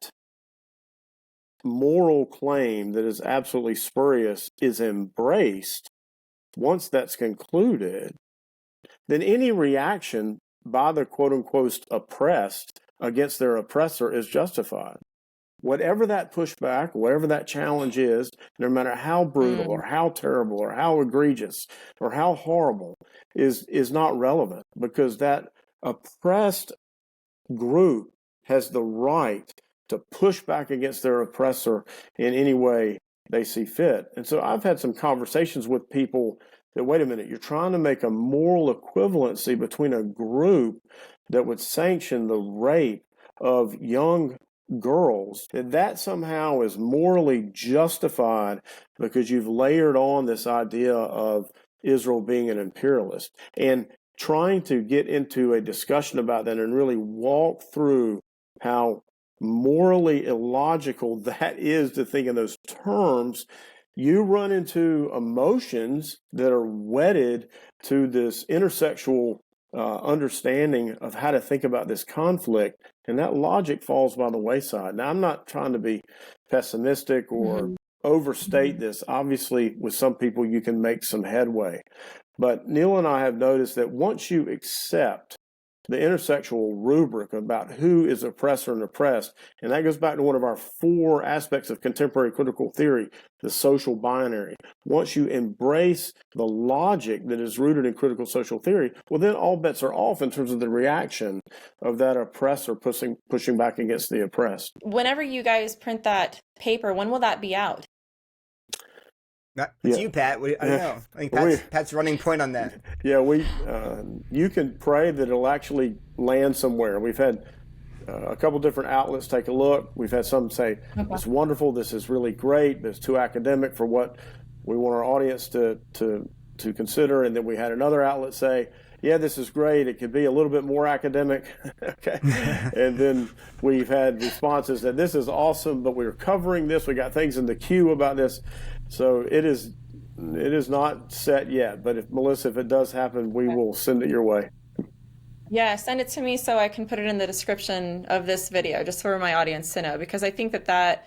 moral claim that is absolutely spurious is embraced, once that's concluded, then any reaction by the quote-unquote oppressed against their oppressor is justified. Whatever that pushback, whatever that challenge is, no matter how brutal or how terrible or how egregious or how horrible, is not relevant, because that oppressed group has the right to push back against their oppressor in any way they see fit. And so I've had some conversations with people that, wait a minute, you're trying to make a moral equivalency between a group that would sanction the rape of young girls, that somehow is morally justified because you've layered on this idea of Israel being an imperialist. And trying to get into a discussion about that and really walk through how morally illogical that is to think in those terms, you run into emotions that are wedded to this intersectional understanding of how to think about this conflict, and that logic falls by the wayside. Now, I'm not trying to be pessimistic or overstate this. Obviously, with some people, you can make some headway. But Neil and I have noticed that once you accept the intersectional rubric about who is oppressor and oppressed, and that goes back to one of our 4 aspects of contemporary critical theory, the social binary. Once you embrace the logic that is rooted in critical social theory, well, then all bets are off in terms of the reaction of that oppressor pushing back against the oppressed. Whenever you guys print that paper, when will that be out? It's you, Pat. I don't know. I think Pat's running point on that. Yeah, you can pray that it'll actually land somewhere. We've had a couple different outlets take a look. We've had some say, it's wonderful, this is really great, but it's too academic for what we want our audience to consider. And then we had another outlet say, yeah, this is great. It could be a little bit more academic. Okay. And then we've had responses that this is awesome, but we're covering this. We got things in the queue about this. So it is not set yet. But Melissa, if it does happen, we will send it your way. Yeah, send it to me so I can put it in the description of this video, just for my audience to know, because I think that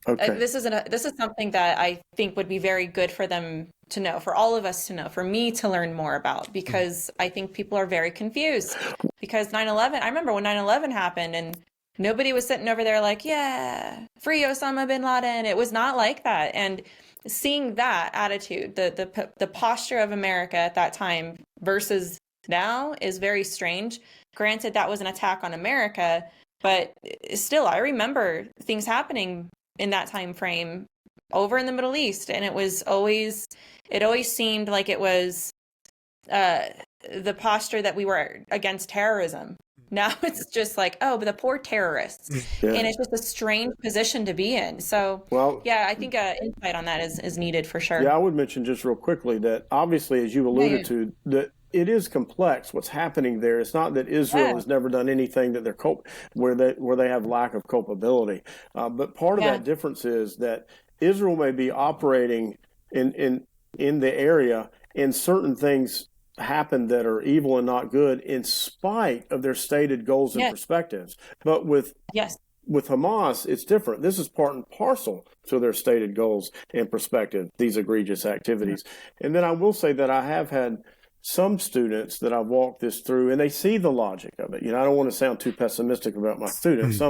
Okay. this is something that I think would be very good for them to know, for all of us to know, for me to learn more about, because I think people are very confused. Because 9/11, I remember when 9/11 happened and nobody was sitting over there like, yeah, free Osama bin Laden. It was not like that. And seeing that attitude, the posture of America at that time versus now is very strange. Granted, that was an attack on America, but still, I remember things happening in that time frame over in the Middle East, and it always seemed like it was the posture that we were against terrorism. Now it's just like, oh, but the poor terrorists. Yeah. And it's just a strange position to be in. So, Well, yeah, I think insight on that is needed for sure. yeah, I would mention just real quickly that obviously, as you alluded to, that it is complex what's happening there. It's not that Israel has never done anything that they're where they have lack of culpability. But part of that difference is that Israel may be operating in the area, and certain things happen that are evil and not good in spite of their stated goals and perspectives. But with Hamas, it's different. This is part and parcel to their stated goals and perspective, these egregious activities. And then I will say that I have had some students that I've walked this through, and they see the logic of it. I don't want to sound too pessimistic about my students.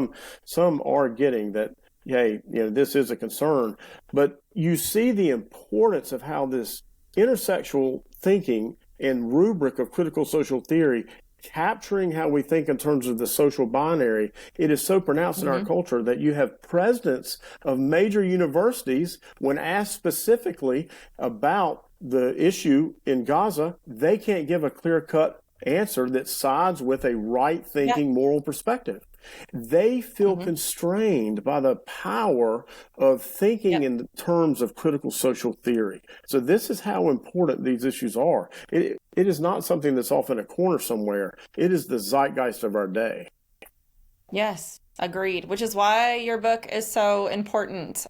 Some are getting that, hey, this is a concern. But you see the importance of how this intersectional thinking and rubric of critical social theory, capturing how we think in terms of the social binary, it is so pronounced in our culture that you have presidents of major universities, when asked specifically about the issue in Gaza, they can't give a clear-cut answer that sides with a right-thinking moral perspective. They feel constrained by the power of thinking in terms of critical social theory. So this is how important these issues are. It is not something that's off in a corner somewhere. It is the zeitgeist of our day. Yes, agreed, which is why your book is so important.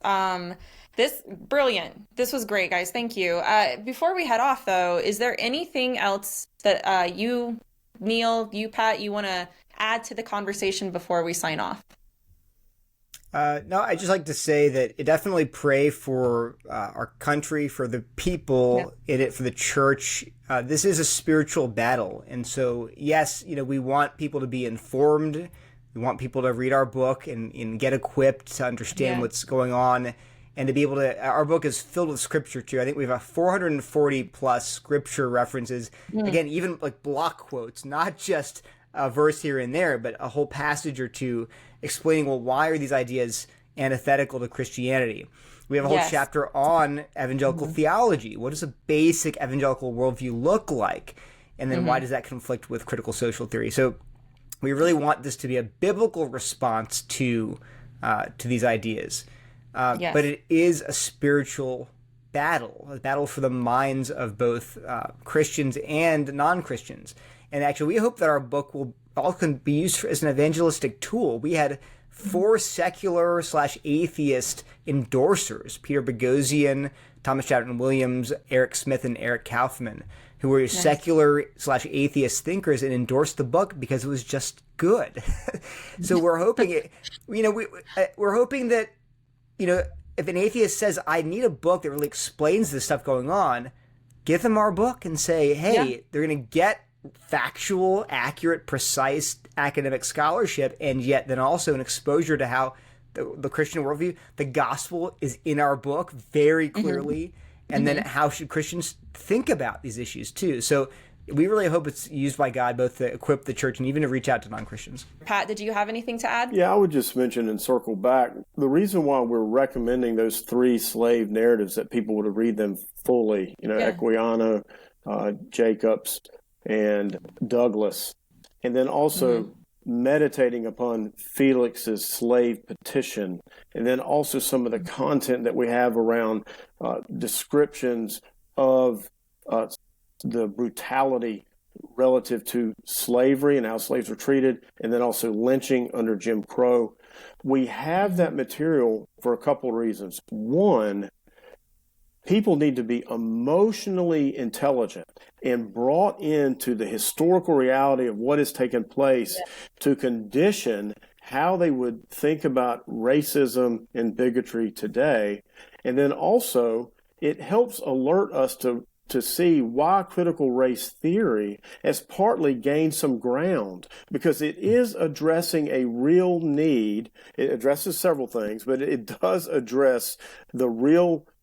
Brilliant. This was great, guys. Thank you. Before we head off, though, is there anything else that you, Neil, you, Pat, you want to add to the conversation before we sign off? No, I just like to say that definitely pray for our country, for the people in it, for the church. This is a spiritual battle. And so, yes, we want people to be informed. We want people to read our book and get equipped to understand what's going on, and to be able to, our book is filled with scripture too. I think we have 440 plus scripture references. Again, even like block quotes, not just a verse here and there, but a whole passage or two explaining, well, why are these ideas antithetical to Christianity? We have a whole chapter on evangelical theology. What does a basic evangelical worldview look like? And then why does that conflict with critical social theory? So we really want this to be a biblical response to these ideas. But it is a spiritual battle, a battle for the minds of both Christians and non-Christians. And actually, we hope that our book can be used as an evangelistic tool. We had 4 secular/atheist endorsers: Peter Boghossian, Thomas Chatterton Williams, Eric Smith, and Eric Kaufman, who were secular/atheist thinkers and endorsed the book because it was just good. So we're hoping we're hoping that, if an atheist says, I need a book that really explains this stuff going on, give them our book and say, hey, they're going to get factual, accurate, precise academic scholarship, and yet then also an exposure to how the Christian worldview, the gospel is in our book very clearly, and then how should Christians think about these issues too. So we really hope it's used by God both to equip the church and even to reach out to non-Christians. Pat, did you have anything to add? Yeah, I would just mention and circle back, the reason why we're recommending those 3 slave narratives that people would read them fully, Equiano, Jacobs, and Douglas, and then also meditating upon Felix's slave petition, and then also some of the content that we have around descriptions of the brutality relative to slavery and how slaves were treated, and then also lynching under Jim Crow. We have that material for a couple of reasons. One, people need to be emotionally intelligent and brought into the historical reality of what has taken place to condition how they would think about racism and bigotry today. And then also, it helps alert us to see why critical race theory has partly gained some ground, because it is addressing a real need. It addresses several things, but it does address the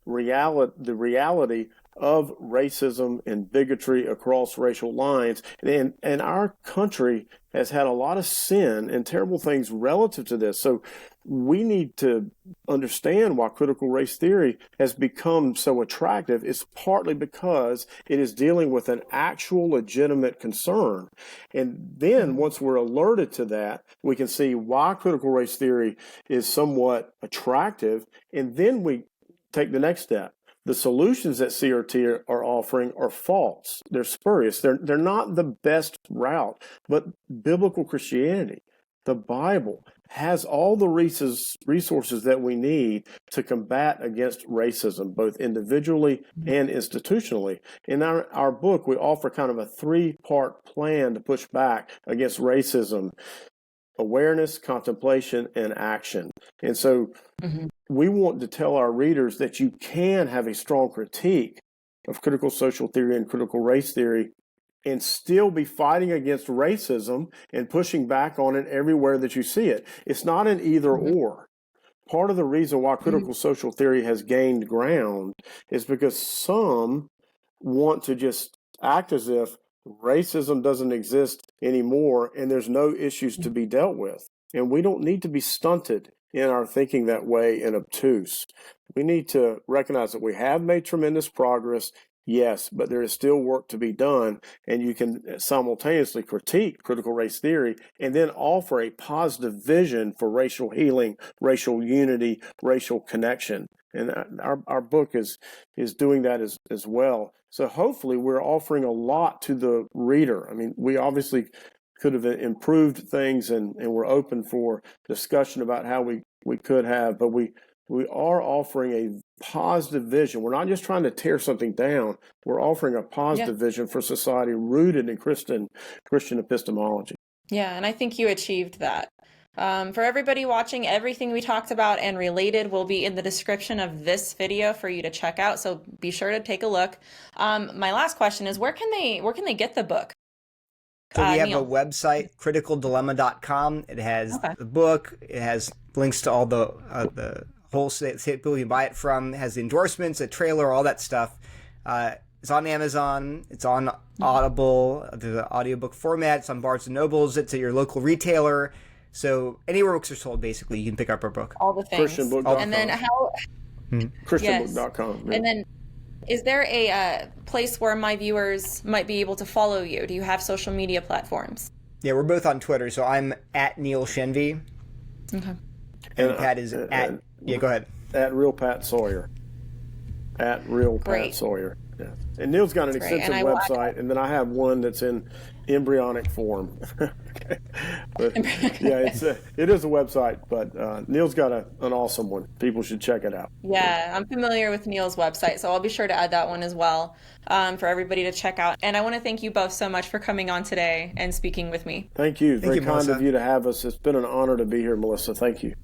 reality of racism and bigotry across racial lines. And our country has had a lot of sin and terrible things relative to this. So we need to understand why critical race theory has become so attractive. It's partly because it is dealing with an actual legitimate concern. And then once we're alerted to that, we can see why critical race theory is somewhat attractive. And then we take the next step. The solutions that CRT are offering are false. They're spurious. They're not the best route, but biblical Christianity, the Bible, has all the resources that we need to combat against racism, both individually and institutionally. In our book, we offer kind of a 3-part plan to push back against racism: awareness, contemplation, and action. And so we want to tell our readers that you can have a strong critique of critical social theory and critical race theory and still be fighting against racism and pushing back on it everywhere that you see it. It's not an either or. Part of the reason why critical social theory has gained ground is because some want to just act as if racism doesn't exist anymore and there's no issues to be dealt with. And we don't need to be stunted in our thinking that way and obtuse. We need to recognize that we have made tremendous progress, yes, but there is still work to be done, and you can simultaneously critique critical race theory and then offer a positive vision for racial healing, racial unity, racial connection. And our book is doing that as well. So hopefully we're offering a lot to the reader. I mean, we obviously could have improved things, and we're open for discussion about how we could have, but we are offering a positive vision. We're not just trying to tear something down. We're offering a positive vision for society rooted in Christian epistemology. Yeah, and I think you achieved that. For everybody watching, everything we talked about and related will be in the description of this video for you to check out. So be sure to take a look. My last question is, where can they get the book? So we have a website, criticaldilemma.com. It has the book. It has links to all the wholesale people you can buy it from. It has the endorsements, a trailer, all that stuff. It's on Amazon. It's on Audible, the audiobook format. It's on Barnes & Nobles. It's at your local retailer. So anywhere books are sold, basically, you can pick up our book. All the things. Christianbook.com. And then how... Christianbook.com. Yeah. And then is there a place where my viewers might be able to follow you? Do you have social media platforms? Yeah, we're both on Twitter. So I'm at Neil Shenvi. Okay. And Pat is at... Yeah, go ahead. At Real Pat Sawyer. At Real Pat Sawyer. Yeah. And Neil's got an extensive website, and then I have one that's in embryonic form. Okay. But, yeah, it is a website, but Neil's got an awesome one. People should check it out. Yeah, I'm familiar with Neil's website, so I'll be sure to add that one as well for everybody to check out. And I want to thank you both so much for coming on today and speaking with me. Thank you. Very kind of you to have us. It's been an honor to be here, Melissa. Thank you.